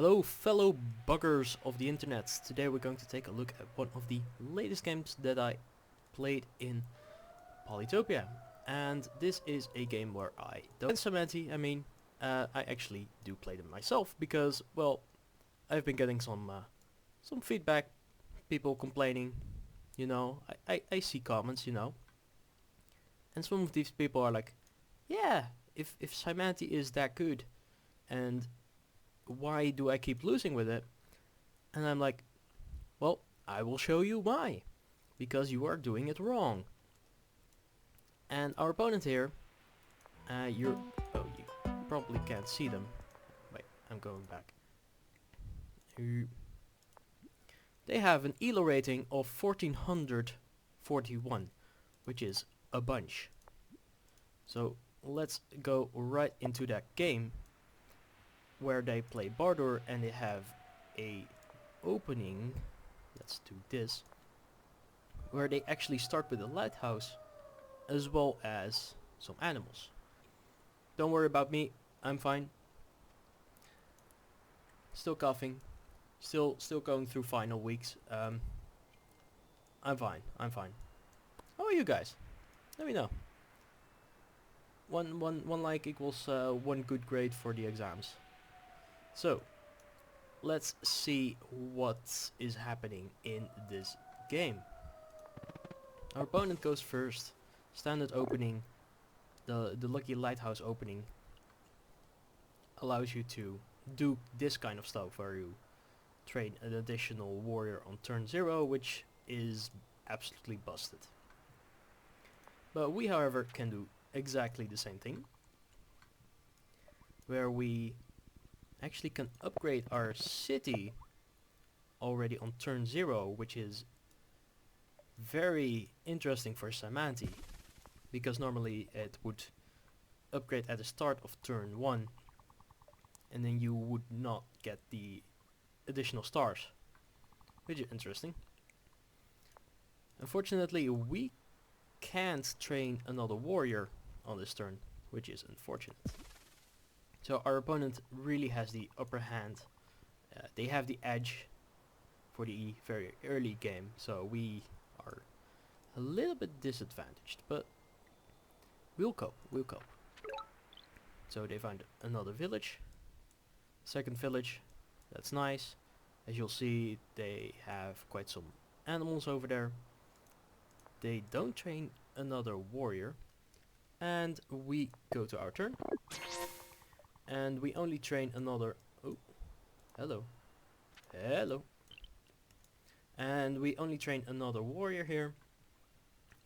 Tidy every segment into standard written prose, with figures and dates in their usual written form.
Hello fellow buggers of the internet. Today we're going to take a look at one of the latest games that I played in Polytopia. And this is a game where I don't Cymanti, I actually do play them myself because, well, I've been getting some feedback, people complaining, I see comments, and some of these people are like, yeah, if Cymanti is that good, and why do I keep losing with it? And I'm like, well, I will show you why. Because you are doing it wrong. And our opponent here, you probably can't see them. Wait, I'm going back. They have an ELO rating of 1441, which is a bunch. So let's go right into that game, where they play Bardur and they have a opening, let's do this, where they actually start with a lighthouse as well as some animals. Don't worry about me, I'm fine. Still coughing, still going through final weeks. I'm fine. How are you guys? Let me know. One like equals one good grade for the exams. So, let's see what is happening in this game. Our opponent goes first. Standard opening, the lucky lighthouse opening, allows you to do this kind of stuff where you train an additional warrior on turn 0, which is absolutely busted. But we, however, can do exactly the same thing, where we actually can upgrade our city already on turn 0, which is very interesting for Cymanti, because normally it would upgrade at the start of turn 1 and then you would not get the additional stars, which is interesting. Unfortunately, we can't train another warrior on this turn, which is unfortunate. So our opponent really has the upper hand. They have the edge for the very early game, so we are a little bit disadvantaged, but we'll cope. So they find another village, second village, that's nice. As you'll see, they have quite some animals over there. They don't train another warrior, and we go to our turn. And we only train another... Oh, hello. And we only train another warrior here.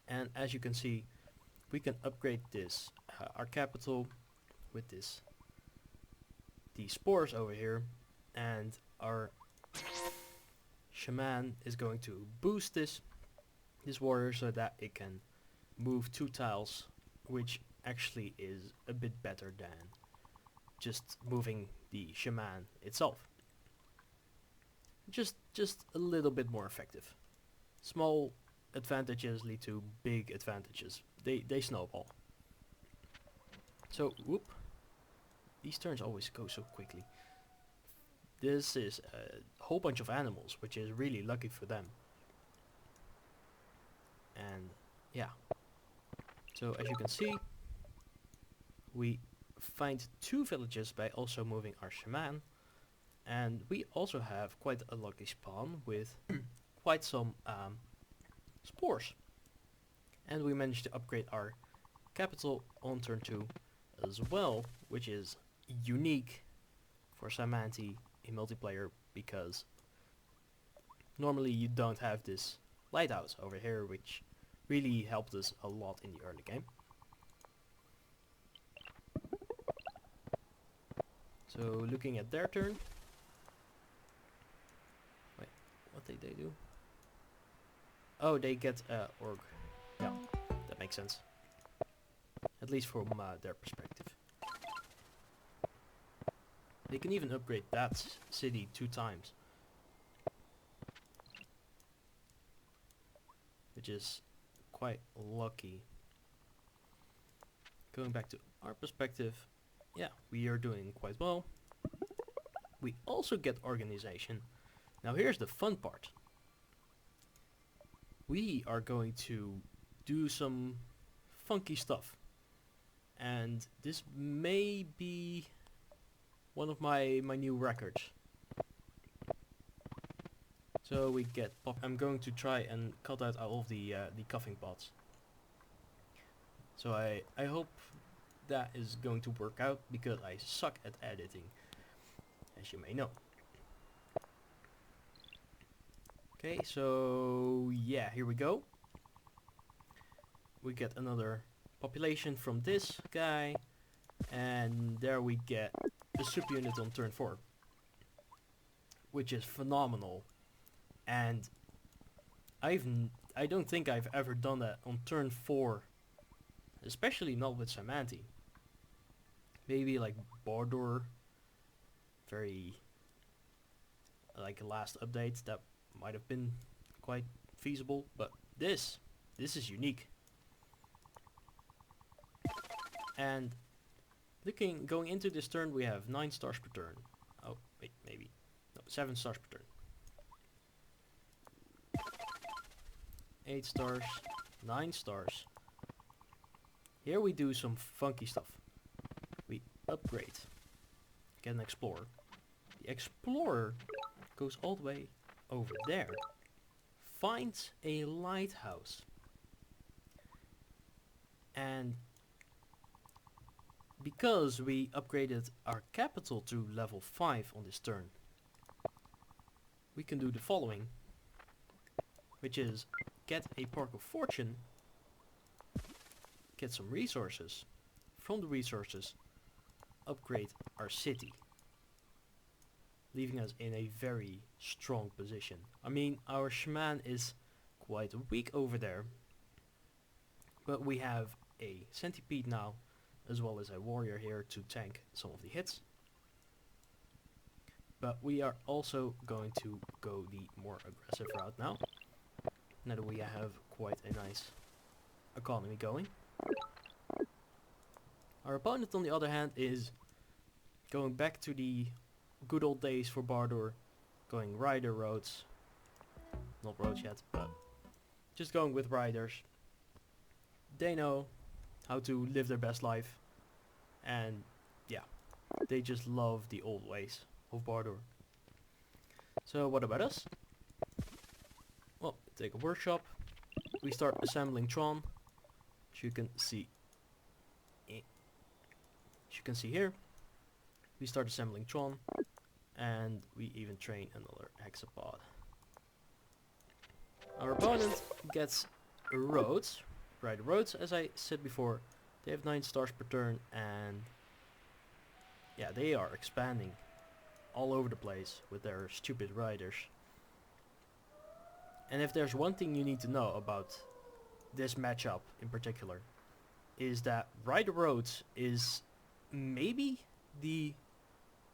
And as you can see, we can upgrade this, our capital, with these spores over here. And our shaman is going to boost this warrior so that it can move 2 tiles, which actually is a bit better than just moving the shaman itself. Just a little bit more effective. Small advantages lead to big advantages. They snowball. So, whoop. These turns always go so quickly. This is a whole bunch of animals, which is really lucky for them. And yeah. So as you can see, we find 2 villages by also moving our shaman, and we also have quite a lucky spawn with quite some spores, and we managed to upgrade our capital on turn 2 as well, which is unique for Cymanti in multiplayer, because normally you don't have this lighthouse over here, which really helped us a lot in the early game. So looking at their turn. Wait, what did they do? Oh, they get org. Yeah, that makes sense. At least from their perspective. They can even upgrade that city 2 times. Which is quite lucky. Going back to our perspective, yeah, we are doing quite well. we also get organization. Now here's the fun part. We are going to do some funky stuff. And this may be one of my new records. So we get I'm going to try and cut out all of the coughing pots. So I hope that is going to work out, because I suck at editing, as you may know. Okay, so yeah, here we go. We get another population from this guy, and there we get a subunit on turn 4, which is phenomenal. And I don't think I've ever done that on turn 4, especially not with Cymanti. Maybe like Bardor, very like last update, that might have been quite feasible, but this is unique. And going into this turn, we have 9 stars per turn. Oh wait, maybe no, 7 stars per turn. 8 stars, 9 stars. Here we do some funky stuff. We upgrade, get an explorer. The explorer goes all the way over there, finds a lighthouse, and because we upgraded our capital to level 5 on this turn, we can do the following, which is get a Park of Fortune, get some resources, from the resources upgrade our city, leaving us in a very strong position. I mean, our shaman is quite weak over there, but we have a centipede now, as well as a warrior here to tank some of the hits. But we are also going to go the more aggressive route now that we have quite a nice economy going. Our opponent, on the other hand, is going back to the good old days for Bardor, going rider roads. Not roads yet, but just going with riders. They know how to live their best life, and yeah, they just love the old ways of Bardor. So what about us? Well, take a workshop. We start assembling Tron, as you can see. As you can see here, we start assembling Tron, and we even train another hexapod. Our opponent gets roads, rider roads, as I said before. They have 9 stars per turn, and yeah, they are expanding all over the place with their stupid riders. And if there's one thing you need to know about this matchup in particular, is that rider roads is maybe the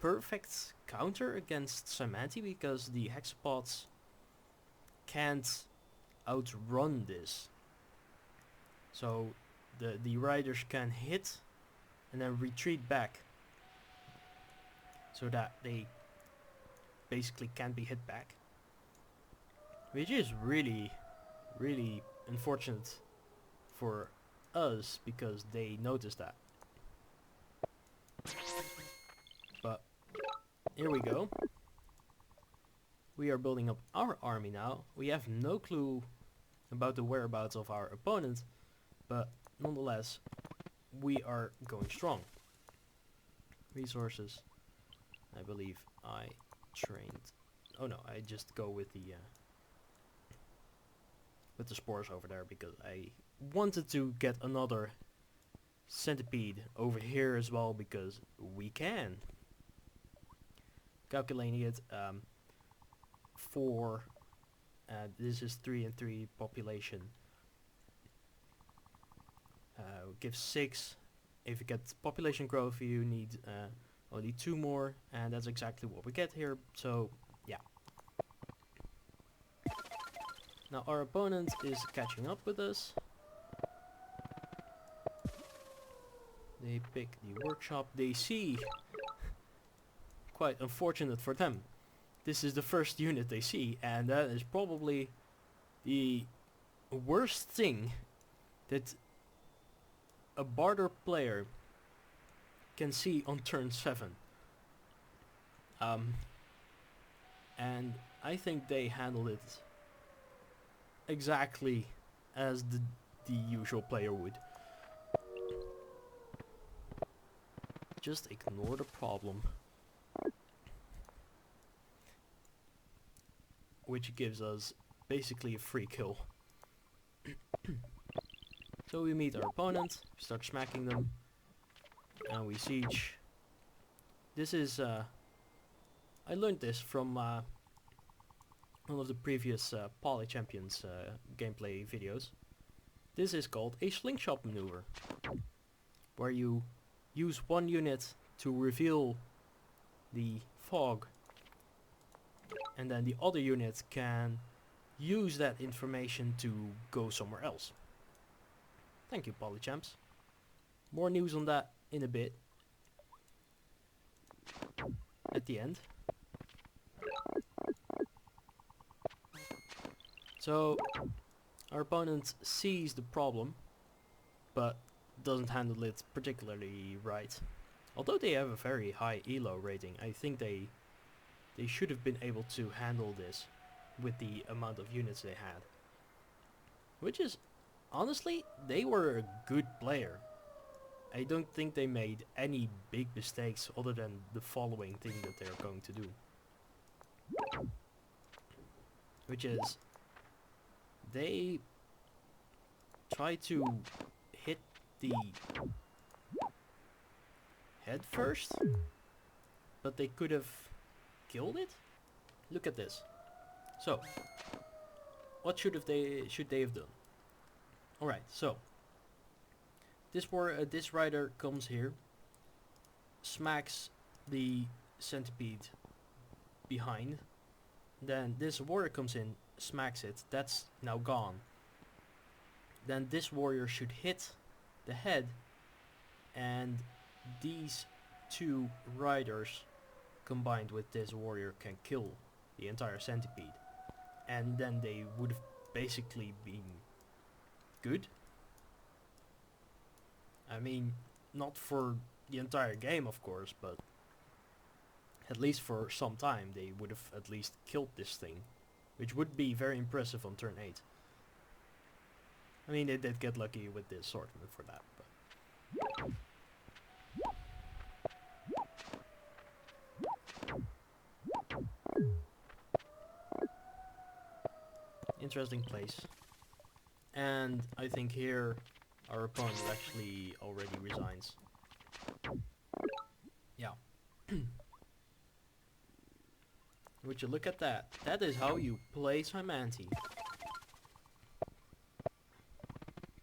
perfect counter against Cymanti, because the hexapods can't outrun this. So the riders can hit and then retreat back, so that they basically can't be hit back, which is really unfortunate for us, because they noticed that. But here we go. We are building up our army now. We have no clue about the whereabouts of our opponent, but nonetheless, we are going strong. Resources. I believe I trained. Oh no, I just go with the spores over there, because I wanted to get another centipede over here as well, because we can. Calculating it, for this is 3 and 3 population. Give 6. If you get population growth, you need only 2 more, and that's exactly what we get here. So yeah. Now our opponent is catching up with us. They pick the workshop. They see quite unfortunate for them. This is the first unit they see, and that is probably the worst thing that a barter player can see on turn 7. And I think they handled it exactly as the usual player would. Just ignore the problem, which gives us basically a free kill. So we meet our opponent, start smacking them, and we siege. This is I learned this from one of the previous Poly Champions gameplay videos. This is called a slingshot maneuver, where you use one unit to reveal the fog, and then the other unit can use that information to go somewhere else. Thank you, Polychamps. More news on that in a bit. At the end. So, our opponent sees the problem, but doesn't handle it particularly right. Although they have a very high elo rating, I think they should have been able to handle this with the amount of units they had. Which is, honestly, they were a good player. I don't think they made any big mistakes other than the following thing that they're going to do. Which is, they try to hit the head first, but they could have killed it? Look at this. So, what should they have done? Alright, so this rider comes here, smacks the centipede behind, then this warrior comes in, smacks it, that's now gone. Then this warrior should hit the head, and these two riders combined with this warrior can kill the entire centipede, and then they would have basically been good. I mean, not for the entire game of course, but at least for some time they would have at least killed this thing, which would be very impressive on turn 8. I mean, they did get lucky with this assortment for that, but interesting place. And I think here our opponent actually already resigns. Yeah. Would you look at that? That is how you play Cymanti.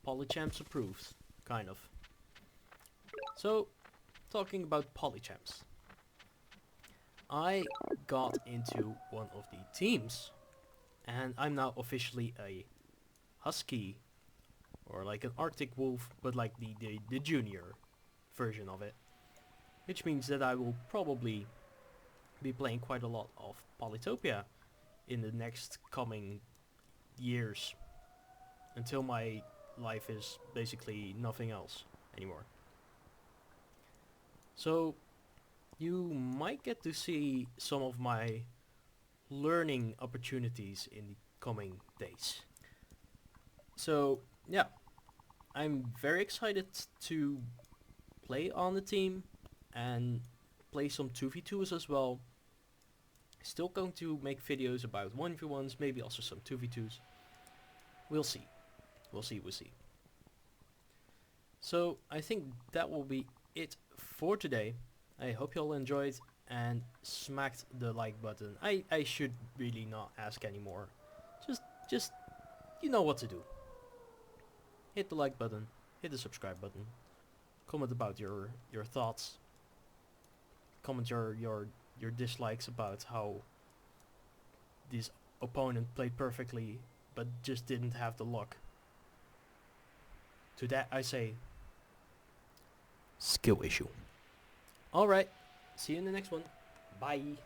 Polychamps approved, kind of. So, talking about Polychamps. I got into one of the teams, and I'm now officially a Husky, or like an Arctic Wolf, but like the junior version of it. Which means that I will probably be playing quite a lot of Polytopia in the next coming years, until my life is basically nothing else anymore. So you might get to see some of my learning opportunities in the coming days. So yeah, I'm very excited to play on the team and play some 2v2s as well. Still going to make videos about 1v1s, maybe also some 2v2s. We'll see. We'll see. So I think that will be it for today. I hope you all enjoyed and smacked the like button. I should really not ask anymore. Just you know what to do. Hit the like button, hit the subscribe button. Comment about your thoughts. Comment your dislikes about how this opponent played perfectly but just didn't have the luck. To that I say, skill issue. Alright, see you in the next one. Bye.